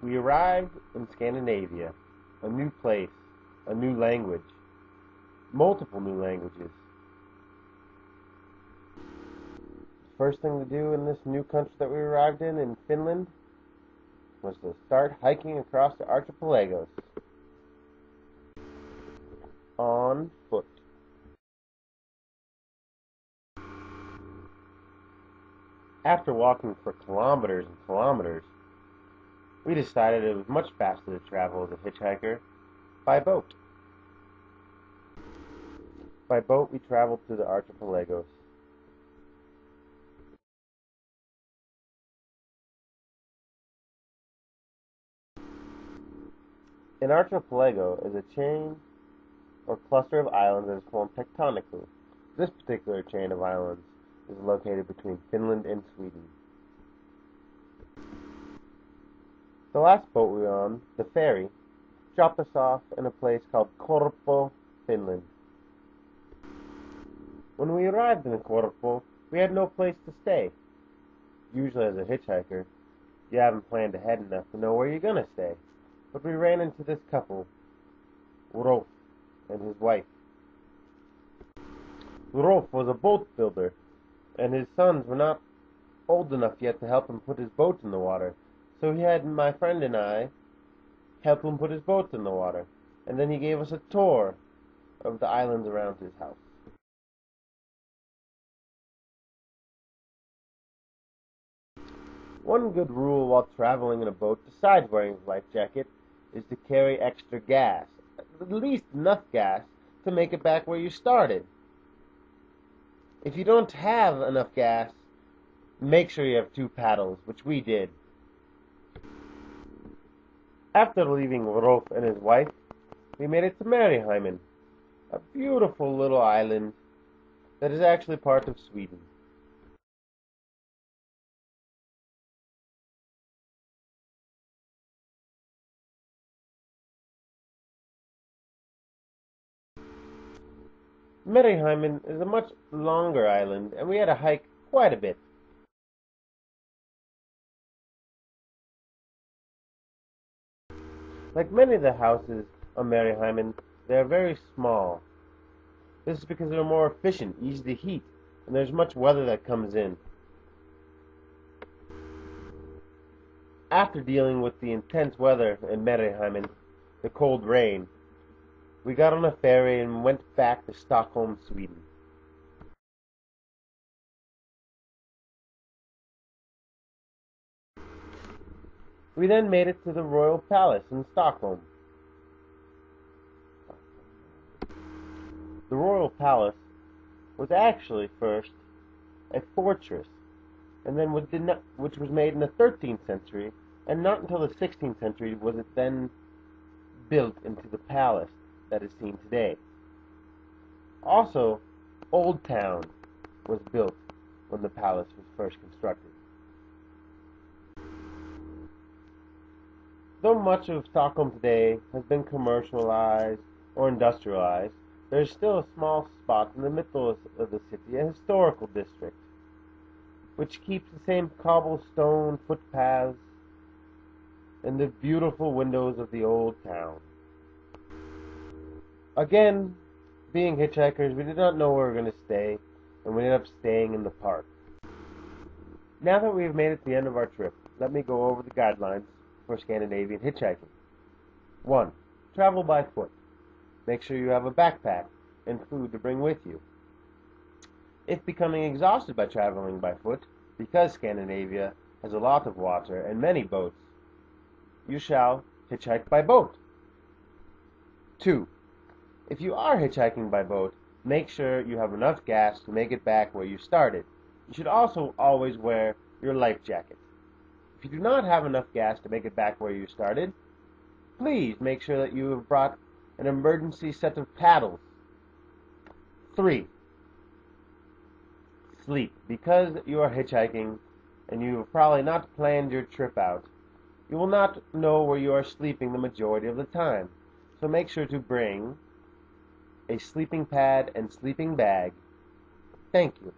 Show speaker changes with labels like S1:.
S1: We arrived in Scandinavia, a new place, a new language, multiple new languages. The first thing to do in this new country that we arrived in Finland, was to start hiking across the archipelagos on foot. After walking for kilometers and kilometers, we decided it was much faster to travel as a hitchhiker by boat. By boat, we traveled through the archipelagos. An archipelago is a chain or cluster of islands that is formed tectonically. This particular chain of islands is located between Finland and Sweden. The last boat we were on, the ferry, dropped us off in a place called Korpo, Finland. When we arrived in Korpo, we had no place to stay. Usually as a hitchhiker, you haven't planned ahead enough to know where you're going to stay. But we ran into this couple, Rolf and his wife. Rolf was a boat builder, and his sons were not old enough yet to help him put his boat in the water. So he had my friend and I help him put his boat in the water. And then he gave us a tour of the islands around his house. One good rule while traveling in a boat, besides wearing a life jacket, is to carry extra gas. At least enough gas to make it back where you started. If you don't have enough gas, make sure you have 2 paddles, which we did. After leaving Rolf and his wife, we made it to Mariehamn, a beautiful little island that is actually part of Sweden. Mariehamn is a much longer island, and we had to hike quite a bit. Like many of the houses on Mariehamn, they are very small. This is because they're more efficient, easy to heat, and there's much weather that comes in. After dealing with the intense weather in Mariehamn, the cold rain, we got on a ferry and went back to Stockholm, Sweden. We then made it to the Royal Palace in Stockholm. The Royal Palace was actually first a fortress, and then which was made in the 13th century, and not until the 16th century was it then built into the palace that is seen today. Also, Old Town was built when the palace was first constructed. Though much of Stockholm today has been commercialized or industrialized, there is still a small spot in the middle of the city, a historical district, which keeps the same cobblestone footpaths and the beautiful windows of the old town. Again, being hitchhikers, we did not know where we were going to stay, and we ended up staying in the park. Now that we have made it to the end of our trip, let me go over the guidelines for Scandinavian hitchhiking. 1. Travel by foot. Make sure you have a backpack and food to bring with you. If becoming exhausted by traveling by foot, because Scandinavia has a lot of water and many boats, you shall hitchhike by boat. 2. If you are hitchhiking by boat, make sure you have enough gas to make it back where you started. You should also always wear your life jacket. If you do not have enough gas to make it back where you started, please make sure that you have brought an emergency set of paddles. 3. Sleep. Because you are hitchhiking and you have probably not planned your trip out, you will not know where you are sleeping the majority of the time. So make sure to bring a sleeping pad and sleeping bag. Thank you.